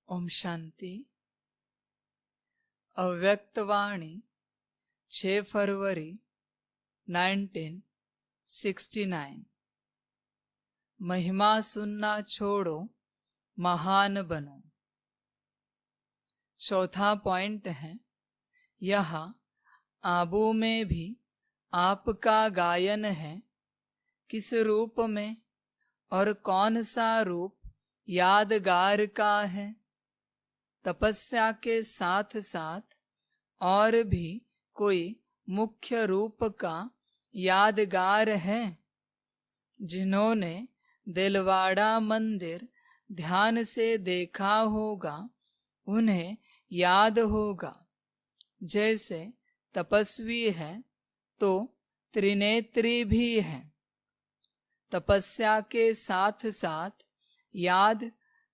ओम शांति। अव्यक्तवाणी 6 फरवरी 1969। महिमा सुनना छोड़ो, महान बनो। चौथा पॉइंट है, यहाँ आबू में भी आपका गायन है। किस रूप में और कौन सा रूप यादगार का है। तपस्या के साथ साथ और भी कोई मुख्य रूप का यादगार है। जिन्होंने दिलवाड़ा मंदिर ध्यान से देखा होगा उन्हें याद होगा। जैसे तपस्वी है तो त्रिनेत्री भी है। तपस्या के साथ साथ याद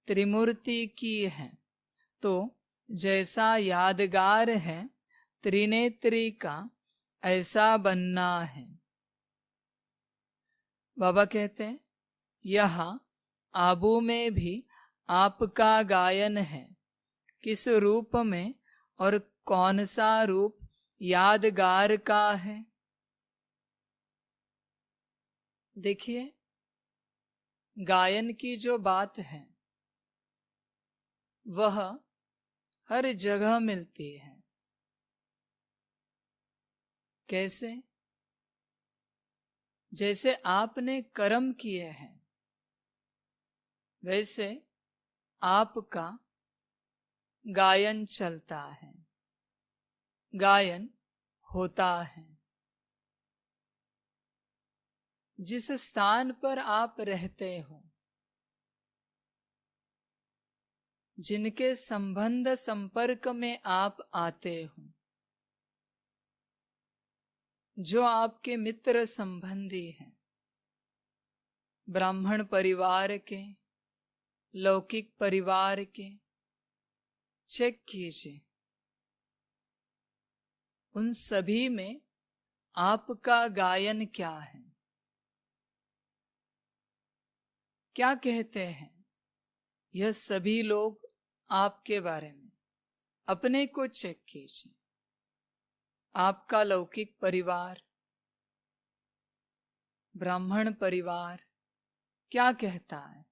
त्रिमूर्ति की है, तो जैसा यादगार है त्रिनेत्री का, ऐसा बनना है। बाबा कहते हैं, यहाँ आबू में भी आपका गायन है। किस रूप में और कौन सा रूप यादगार का है। देखिए, गायन की जो बात है वह हर जगह मिलती है। कैसे? जैसे आपने कर्म किए हैं वैसे आपका गायन चलता है, गायन होता है। जिस स्थान पर आप रहते हो, जिनके संबंध संपर्क में आप आते हो, जो आपके मित्र संबंधी हैं, ब्राह्मण परिवार के, लौकिक परिवार के, चेक कीजिए उन सभी में आपका गायन क्या है। क्या कहते हैं यह सभी लोग आपके बारे में। अपने को चेक कीजिए। आपका लौकिक परिवार, ब्राह्मण परिवार क्या कहता है।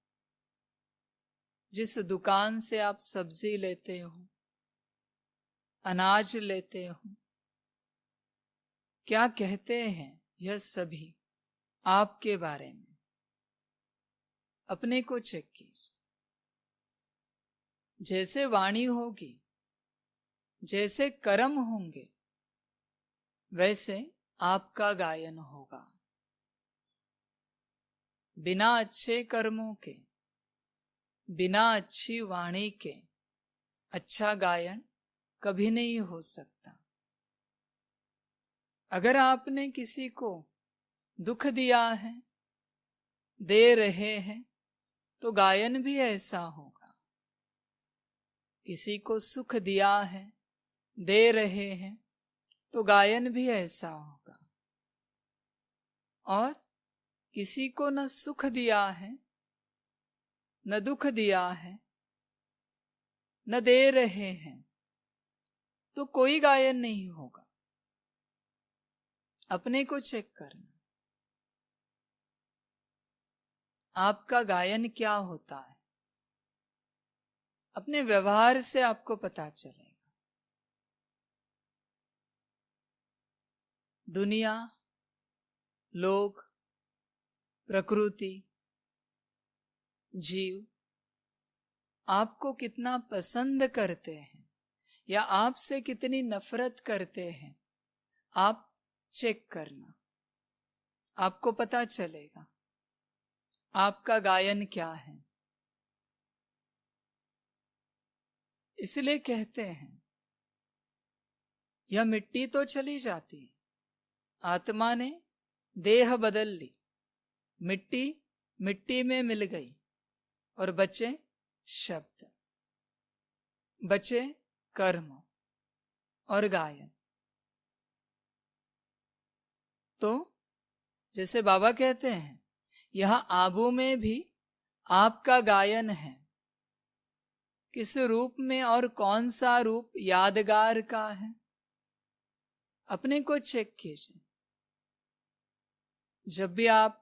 जिस दुकान से आप सब्जी लेते हो, अनाज लेते हो, क्या कहते हैं यह सभी आपके बारे में। अपने को चेक कीजिए। जैसे वाणी होगी, जैसे कर्म होंगे, वैसे आपका गायन होगा। बिना अच्छे कर्मों के, बिना अच्छी वाणी के अच्छा गायन कभी नहीं हो सकता। अगर आपने किसी को दुख दिया है, दे रहे हैं, तो गायन भी ऐसा होगा। किसी को सुख दिया है, दे रहे हैं, तो गायन भी ऐसा होगा। और किसी को न सुख दिया है, न दुख दिया है, न दे रहे हैं, तो कोई गायन नहीं होगा। अपने को चेक करना, आपका गायन क्या होता है। अपने व्यवहार से आपको पता चलेगा। दुनिया, लोग, प्रकृति, जीव आपको कितना पसंद करते हैं या आपसे कितनी नफरत करते हैं, आप चेक करना। आपको पता चलेगा आपका गायन क्या है। इसलिए कहते हैं, यह मिट्टी तो चली जाती है, आत्मा ने देह बदल ली, मिट्टी मिट्टी में मिल गई और बचे शब्द, बचे कर्म और गायन। तो जैसे बाबा कहते हैं, यह आबू में भी आपका गायन है। किस रूप में और कौन सा रूप यादगार का है, अपने को चेक कीजिए। जब भी आप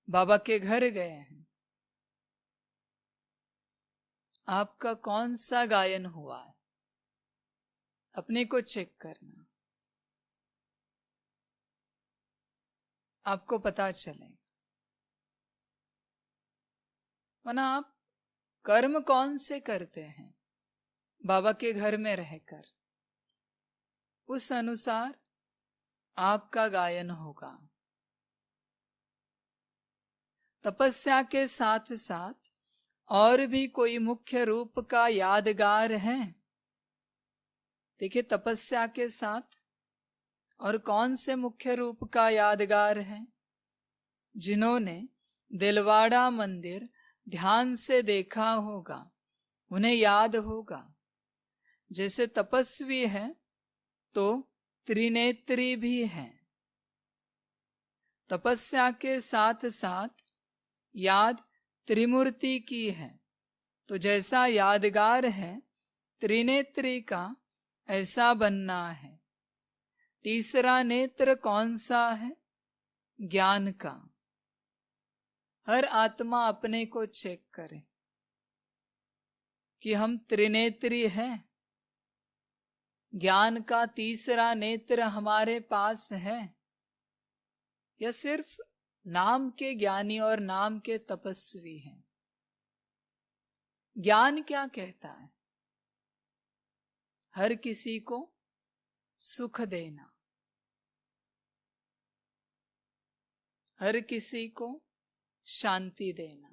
बाबा के घर गए हैं, आपका कौन सा गायन हुआ है, अपने को चेक करना, आपको पता चलेगा। वरना आप कर्म कौन से करते हैं बाबा के घर में रहकर, उस अनुसार आपका गायन होगा। तपस्या के साथ साथ और भी कोई मुख्य रूप का यादगार है? देखिए, तपस्या के साथ और कौन से मुख्य रूप का यादगार है? जिन्होंने दिलवाड़ा मंदिर ध्यान से देखा होगा उन्हें याद होगा। जैसे तपस्वी है तो त्रिनेत्री भी है। तपस्या के साथ साथ याद त्रिमूर्ति की है, तो जैसा यादगार है त्रिनेत्री का, ऐसा बनना है। तीसरा नेत्र कौन सा है? ज्ञान का। हर आत्मा अपने को चेक करे कि हम त्रिनेत्री हैं। ज्ञान का तीसरा नेत्र हमारे पास है, या सिर्फ नाम के ज्ञानी और नाम के तपस्वी हैं? ज्ञान क्या कहता है? हर किसी को सुख देना, हर किसी को शांति देना,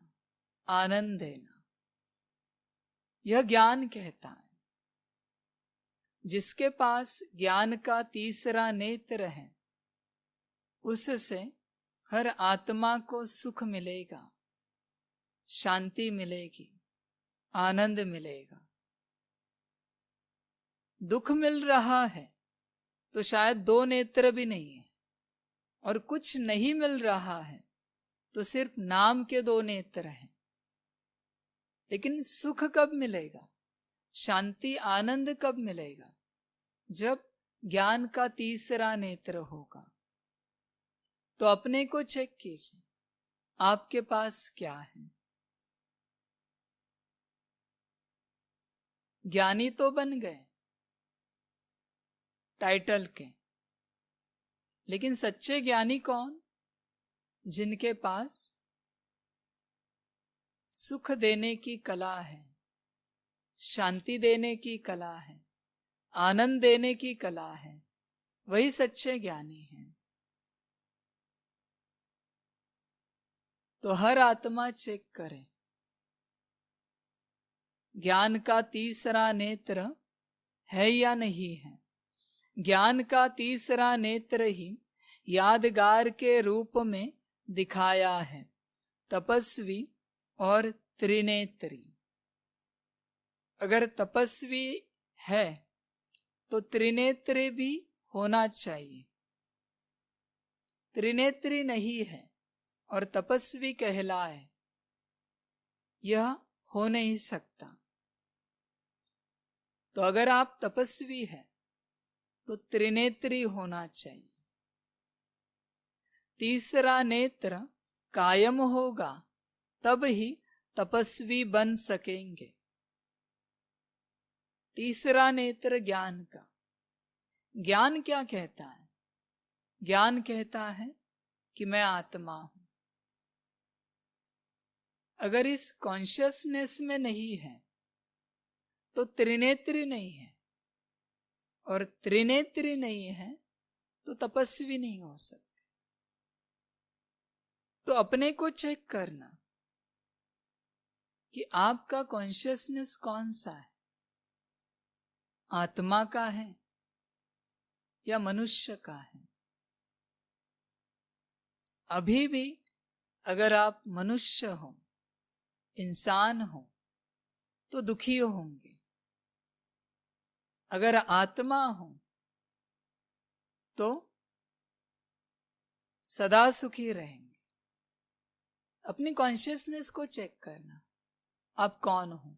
आनंद देना, यह ज्ञान कहता है। जिसके पास ज्ञान का तीसरा नेत्र है, उससे हर आत्मा को सुख मिलेगा, शांति मिलेगी, आनंद मिलेगा। दुख मिल रहा है तो शायद दो नेत्र भी नहीं है, और कुछ नहीं मिल रहा है तो सिर्फ नाम के दो नेत्र हैं। लेकिन सुख कब मिलेगा, शांति आनंद कब मिलेगा? जब ज्ञान का तीसरा नेत्र होगा। तो अपने को चेक कीजिए, आपके पास क्या है? ज्ञानी तो बन गए टाइटल के, लेकिन सच्चे ज्ञानी कौन? जिनके पास सुख देने की कला है, शांति देने की कला है, आनंद देने की कला है, वही सच्चे ज्ञानी हैं। तो हर आत्मा चेक करे, ज्ञान का तीसरा नेत्र है या नहीं है। ज्ञान का तीसरा नेत्र ही यादगार के रूप में दिखाया है, तपस्वी और त्रिनेत्री। अगर तपस्वी है तो त्रिनेत्री भी होना चाहिए। त्रिनेत्री नहीं है और तपस्वी कहलाए, यह हो नहीं सकता। तो अगर आप तपस्वी हैं तो त्रिनेत्री होना चाहिए। तीसरा नेत्र कायम होगा तब ही तपस्वी बन सकेंगे। तीसरा नेत्र ज्ञान का। ज्ञान क्या कहता है? ज्ञान कहता है कि मैं आत्मा हूं। अगर इस कॉन्शियसनेस में नहीं है तो त्रिनेत्री नहीं है, और त्रिनेत्री नहीं है तो तपस्वी नहीं हो सकते। तो अपने को चेक करना कि आपका कॉन्शियसनेस कौन सा है, आत्मा का है या मनुष्य का है। अभी भी अगर आप मनुष्य हो, इंसान हो, तो दुखी होंगे। अगर आत्मा हो तो सदा सुखी रहेंगे। अपनी कॉन्शियसनेस को चेक करना, आप कौन हो।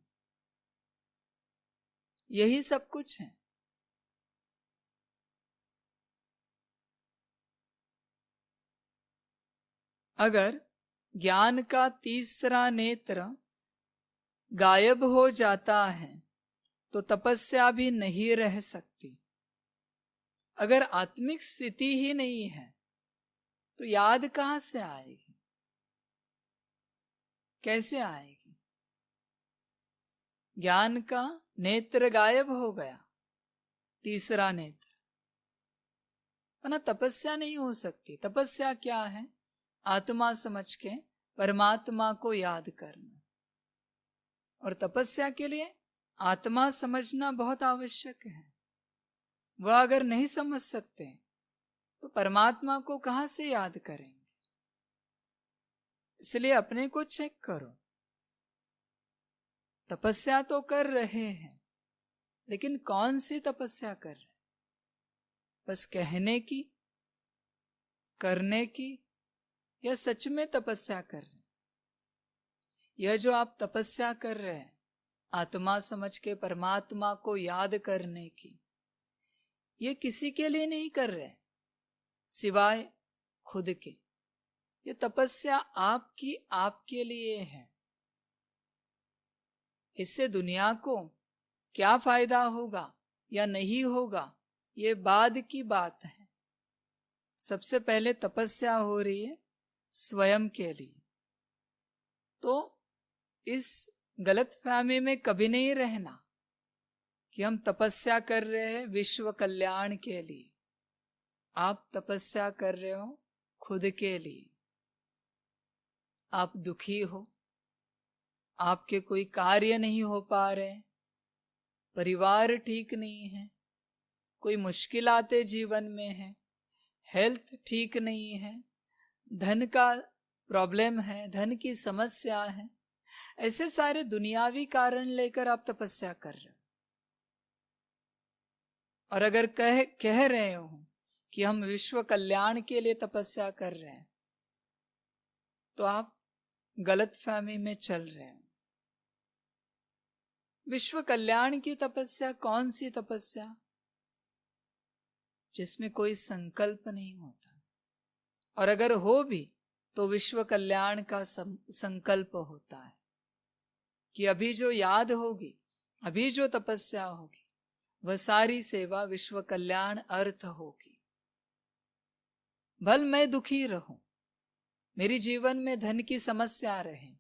यही सब कुछ है। अगर ज्ञान का तीसरा नेत्र गायब हो जाता है तो तपस्या भी नहीं रह सकती। अगर आत्मिक स्थिति ही नहीं है तो याद कहां से आएगी, कैसे आएगी? ज्ञान का नेत्र गायब हो गया, तीसरा नेत्र, वरना तपस्या नहीं हो सकती। तपस्या क्या है? आत्मा समझ के परमात्मा को याद करना। और तपस्या के लिए आत्मा समझना बहुत आवश्यक है। वह अगर नहीं समझ सकते तो परमात्मा को कहां से याद करेंगे? इसलिए अपने को चेक करो। तपस्या तो कर रहे हैं, लेकिन कौन सी तपस्या कर रहे? बस कहने की, करने की, या सच में तपस्या कर रहे? यह जो आप तपस्या कर रहे हैं आत्मा समझ के परमात्मा को याद करने की, ये किसी के लिए नहीं कर रहे सिवाय खुद के। ये तपस्या आपकी, आपके लिए है। इससे दुनिया को क्या फायदा होगा या नहीं होगा, ये बाद की बात है। सबसे पहले तपस्या हो रही है स्वयं के लिए। तो इस गलतफहमी में कभी नहीं रहना कि हम तपस्या कर रहे हैं विश्व कल्याण के लिए। आप तपस्या कर रहे हो खुद के लिए। आप दुखी हो, आपके कोई कार्य नहीं हो पा रहे, परिवार ठीक नहीं है, कोई मुश्किलातें जीवन में है, हेल्थ ठीक नहीं है, धन का प्रॉब्लम है, धन की समस्या है, ऐसे सारे दुनियावी कारण लेकर आप तपस्या कर रहे हो। और अगर कह रहे हो कि हम विश्व कल्याण के लिए तपस्या कर रहे हैं, तो आप गलतफहमी में चल रहे हो। विश्व कल्याण की तपस्या कौन सी तपस्या? जिसमें कोई संकल्प नहीं होता, और अगर हो भी तो विश्व कल्याण का संकल्प होता है कि अभी जो याद होगी, अभी जो तपस्या होगी, वह सारी सेवा विश्व कल्याण अर्थ होगी। भल मैं दुखी रहूं, मेरी जीवन में धन की समस्या रहे,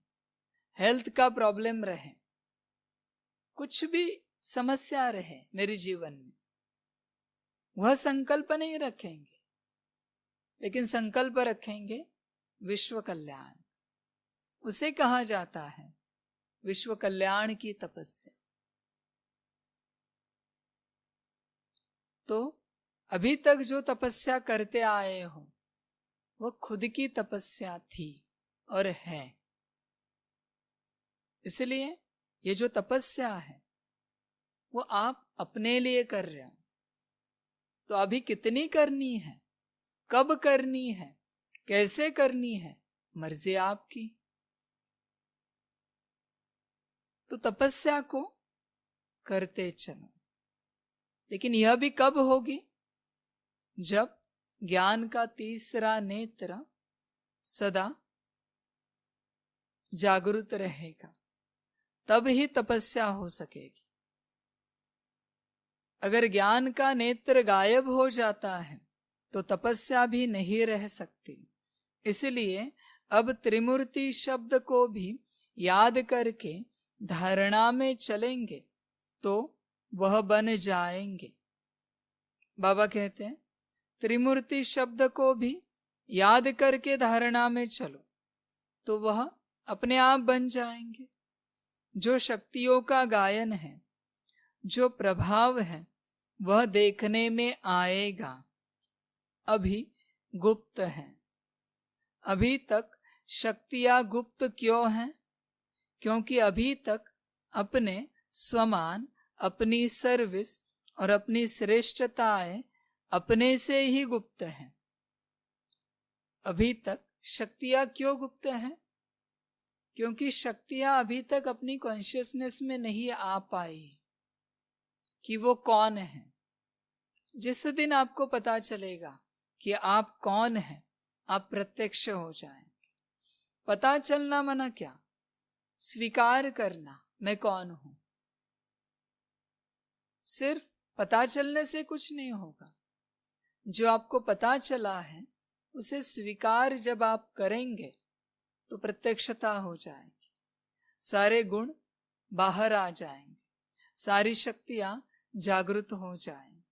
हेल्थ का प्रॉब्लम रहे, कुछ भी समस्या रहे मेरे जीवन में, वह संकल्प नहीं रखेंगे, लेकिन संकल्प रखेंगे विश्व कल्याण। उसे कहा जाता है विश्व कल्याण की तपस्या। तो अभी तक जो तपस्या करते आए हो वह खुद की तपस्या थी और है। इसलिए ये जो तपस्या है वो आप अपने लिए कर रहे हो। तो अभी कितनी करनी है, कब करनी है, कैसे करनी है, मर्जी आपकी। तो तपस्या को करते चलो, लेकिन यह भी कब होगी? जब ज्ञान का तीसरा नेत्र सदा जागृत रहेगा, तब ही तपस्या हो सकेगी। अगर ज्ञान का नेत्र गायब हो जाता है तो तपस्या भी नहीं रह सकती। इसलिए अब त्रिमूर्ति शब्द को भी याद करके धारणा में चलेंगे तो वह बन जाएंगे। बाबा कहते हैं त्रिमूर्ति शब्द को भी याद करके धारणा में चलो तो वह अपने आप बन जाएंगे। जो शक्तियों का गायन है, जो प्रभाव है, वह देखने में आएगा। अभी गुप्त है। अभी तक शक्तियां गुप्त क्यों हैं? क्योंकि अभी तक अपने स्वमान, अपनी सर्विस और अपनी श्रेष्ठताएं अपने से ही गुप्त हैं। अभी तक शक्तियां क्यों गुप्त हैं? क्योंकि शक्तियां अभी तक अपनी कॉन्शियसनेस में नहीं आ पाई। कि वो कौन है। जिस दिन आपको पता चलेगा कि आप कौन हैं, आप प्रत्यक्ष हो जाएंगे। पता चलना माना क्या? स्वीकार करना, मैं कौन हूं। सिर्फ पता चलने से कुछ नहीं होगा। जो आपको पता चला है उसे स्वीकार जब आप करेंगे तो प्रत्यक्षता हो जाएगी। सारे गुण बाहर आ जाएंगे, सारी शक्तियां जागृत हो जाएंगी।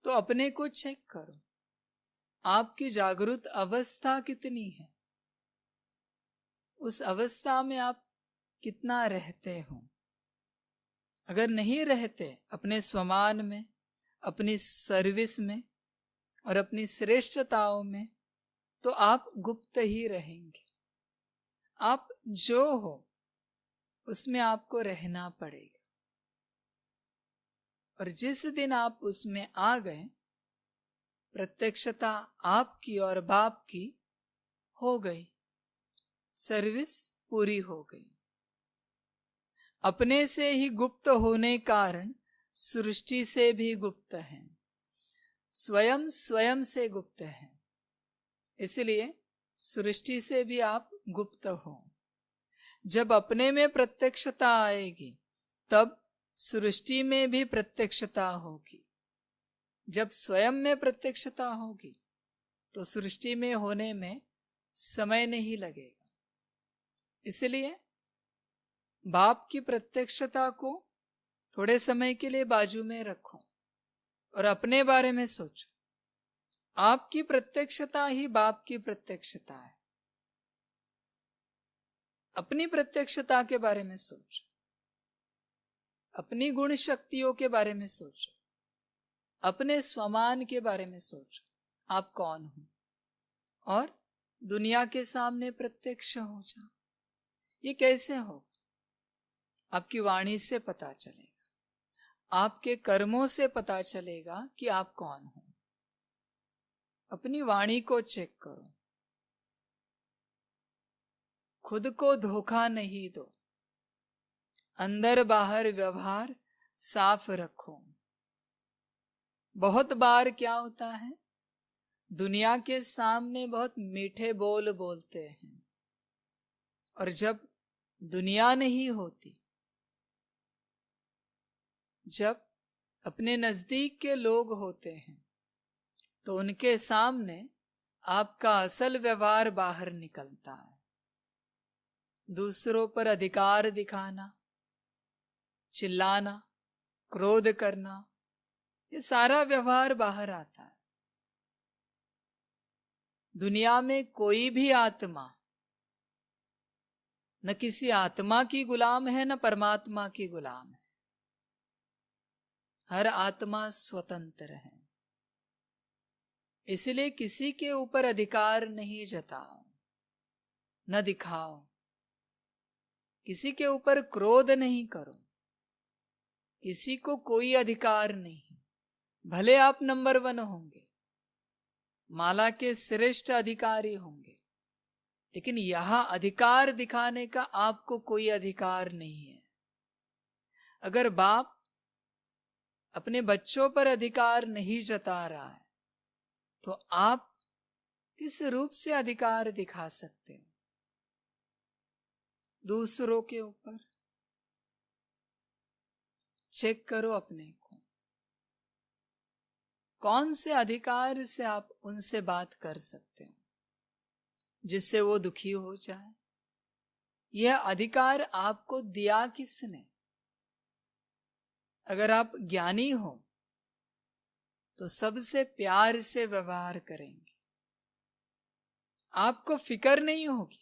तो अपने को चेक करो, आपकी जागृत अवस्था कितनी है, उस अवस्था में आप कितना रहते हो। अगर नहीं रहते अपने स्वमान में, अपनी सर्विस में और अपनी श्रेष्ठताओं में, तो आप गुप्त ही रहेंगे। आप जो हो उसमें आपको रहना पड़ेगा। और जिस दिन आप उसमें आ गए, प्रत्यक्षता आपकी और बाप की हो गई, सर्विस पूरी हो गई। अपने से ही गुप्त होने कारण सृष्टि से भी गुप्त है, स्वयं स्वयं से गुप्त है। इसलिए सृष्टि से भी आप गुप्त हो। जब अपने में प्रत्यक्षता आएगी तब सृष्टि में भी प्रत्यक्षता होगी। जब स्वयं में प्रत्यक्षता होगी तो सृष्टि में होने में समय नहीं लगेगा। इसलिए बाप की प्रत्यक्षता को थोड़े समय के लिए बाजू में रखो और अपने बारे में सोचो। आपकी प्रत्यक्षता ही बाप की प्रत्यक्षता है। अपनी प्रत्यक्षता के बारे में सोचो, अपनी गुण शक्तियों के बारे में सोचो, अपने स्वमान के बारे में सोचो, आप कौन हो, और दुनिया के सामने प्रत्यक्ष हो जाओ। ये कैसे होगा? आपकी वाणी से पता चलेगा, आपके कर्मों से पता चलेगा कि आप कौन हो। अपनी वाणी को चेक करो, खुद को धोखा नहीं दो, अंदर बाहर व्यवहार साफ रखो। बहुत बार क्या होता है, दुनिया के सामने बहुत मीठे बोल बोलते हैं, और जब दुनिया नहीं होती, जब अपने नजदीक के लोग होते हैं, तो उनके सामने आपका असल व्यवहार बाहर निकलता है। दूसरों पर अधिकार दिखाना, चिल्लाना, क्रोध करना, ये सारा व्यवहार बाहर आता है। दुनिया में कोई भी आत्मा न किसी आत्मा की गुलाम है, न परमात्मा की गुलाम है। हर आत्मा स्वतंत्र है। इसलिए किसी के ऊपर अधिकार नहीं जताओ, न दिखाओ, किसी के ऊपर क्रोध नहीं करो। किसी को कोई अधिकार नहीं, भले आप नंबर 1 होंगे, माला के श्रेष्ठ अधिकारी होंगे, लेकिन यहां अधिकार दिखाने का आपको कोई अधिकार नहीं है। अगर बाप अपने बच्चों पर अधिकार नहीं जता रहा है, तो आप किस रूप से अधिकार दिखा सकते हो दूसरों के ऊपर? चेक करो अपने को, कौन से अधिकार से आप उनसे बात कर सकते हो जिससे वो दुखी हो जाए। यह अधिकार आपको दिया किसने? अगर आप ज्ञानी हो तो सबसे प्यार से व्यवहार करेंगे, आपको फिक्र नहीं होगी।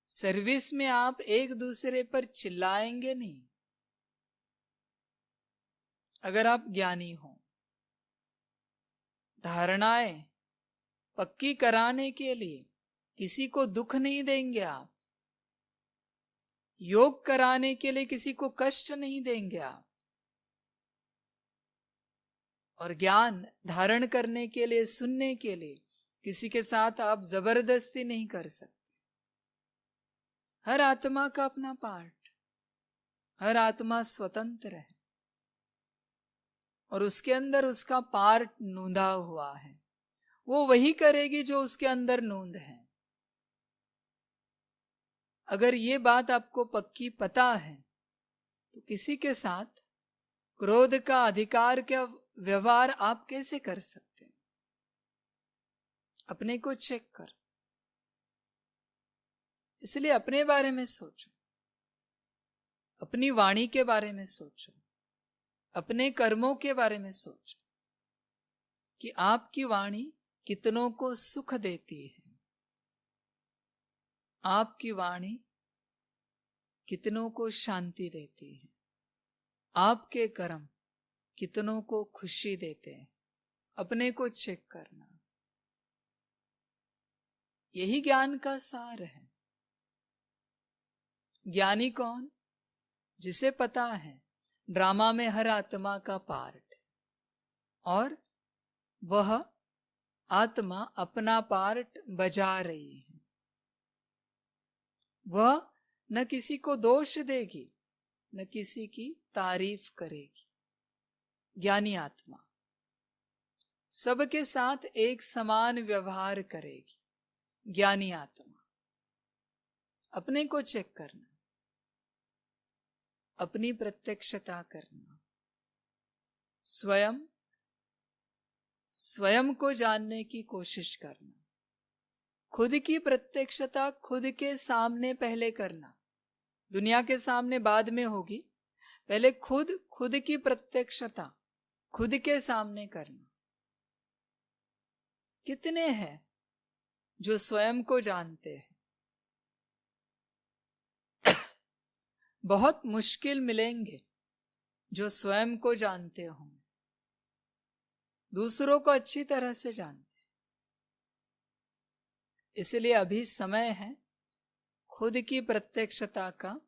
सर्विस में आप एक दूसरे पर चिल्लाएंगे नहीं। अगर आप ज्ञानी हो, धारणाएं पक्की कराने के लिए किसी को दुख नहीं देंगे आप, योग कराने के लिए किसी को कष्ट नहीं देंगे आप, और ज्ञान धारण करने के लिए, सुनने के लिए किसी के साथ आप जबरदस्ती नहीं कर सकते। हर आत्मा का अपना पार्ट, हर आत्मा स्वतंत्र है और उसके अंदर उसका पार्ट नूंदा हुआ है। वो वही करेगी जो उसके अंदर नूंद है। अगर ये बात आपको पक्की पता है तो किसी के साथ क्रोध का अधिकार का व्यवहार आप कैसे कर सकते हैं? अपने को चेक कर। इसलिए अपने बारे में सोचो, अपनी वाणी के बारे में सोचो, अपने कर्मों के बारे में सोचो कि आपकी वाणी कितनों को सुख देती है, आपकी वाणी कितनों को शांति देती है, आपके कर्म कितनों को खुशी देते हैं। अपने को चेक करना, यही ज्ञान का सार है। ज्ञानी कौन? जिसे पता है ड्रामा में हर आत्मा का पार्ट है और वह आत्मा अपना पार्ट बजा रही है। वह न किसी को दोष देगी, न किसी की तारीफ करेगी। ज्ञानी आत्मा सबके साथ एक समान व्यवहार करेगी। ज्ञानी आत्मा। अपने को चेक करना, अपनी प्रत्यक्षता करना, स्वयं को जानने की कोशिश करना। खुद की प्रत्यक्षता खुद के सामने पहले करना, दुनिया के सामने बाद में होगी। पहले खुद की प्रत्यक्षता खुद के सामने करना। कितने हैं जो स्वयं को जानते हैं? बहुत मुश्किल मिलेंगे जो स्वयं को जानते हों, दूसरों को अच्छी तरह से जानते हैं। इसलिए अभी समय है खुद की प्रत्यक्षता का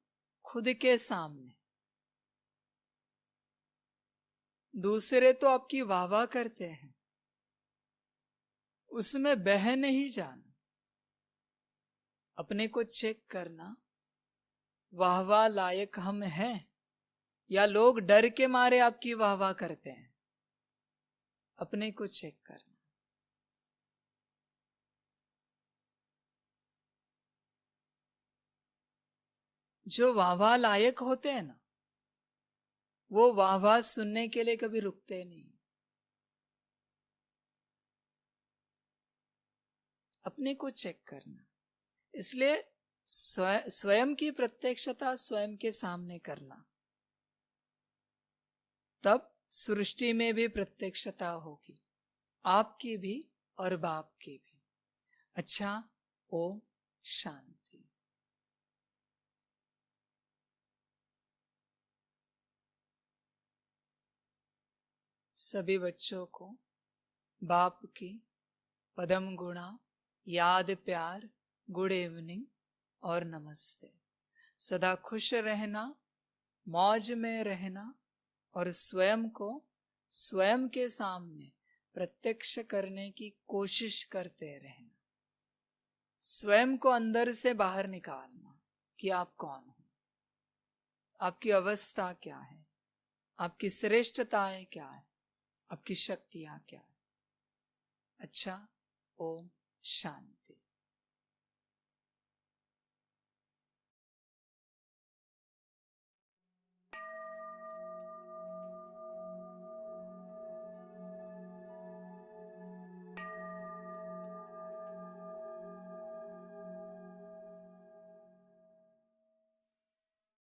खुद के सामने। दूसरे तो आपकी वाहवाह करते हैं, उसमें बह नहीं जाना। अपने को चेक करना, वाहवाह लायक हम हैं या लोग डर के मारे आपकी वाहवाह करते हैं? अपने को चेक करना। जो वाहवाह लायक होते हैं ना, वो वाहवाह सुनने के लिए कभी रुकते नहीं। अपने को चेक करना। इसलिए स्वयं की प्रत्यक्षता स्वयं के सामने करना, तब सृष्टि में भी प्रत्यक्षता होगी, आपकी भी और बाप की भी। अच्छा, ओम शांति। सभी बच्चों को बाप की पदम गुणा, याद, प्यार, गुड इवनिंग और नमस्ते। सदा खुश रहना, मौज में रहना और स्वयं को स्वयं के सामने प्रत्यक्ष करने की कोशिश करते रहना। स्वयं को अंदर से बाहर निकालना कि आप कौन हो, आपकी अवस्था क्या है, आपकी श्रेष्ठताएं क्या है, आपकी शक्तियां क्या है। अच्छा, ओम शांति।